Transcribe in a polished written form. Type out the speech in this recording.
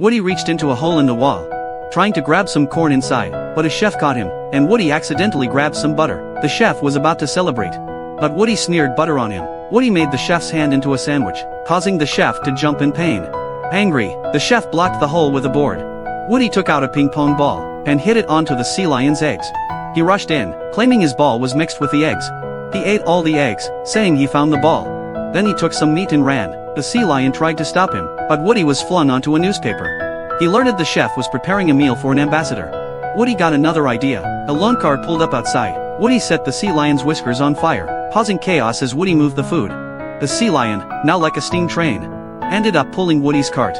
Woody reached into a hole in the wall, trying to grab some corn inside, but a chef caught him, and Woody accidentally grabbed some butter. The chef was about to celebrate, but Woody smeared butter on him. Woody made the chef's hand into a sandwich, causing the chef to jump in pain. Angry, the chef blocked the hole with a board. Woody took out a ping-pong ball, and hit it onto the sea lion's eggs. He rushed in, claiming his ball was mixed with the eggs. He ate all the eggs, saying he found the ball. Then he took some meat and ran. The sea lion tried to stop him, but Woody was flung onto a newspaper. He learned the chef was preparing a meal for an ambassador. Woody got another idea. A lawn car pulled up outside. Woody set the sea lion's whiskers on fire, causing chaos as Woody moved the food. The sea lion, now like a steam train, ended up pulling Woody's cart.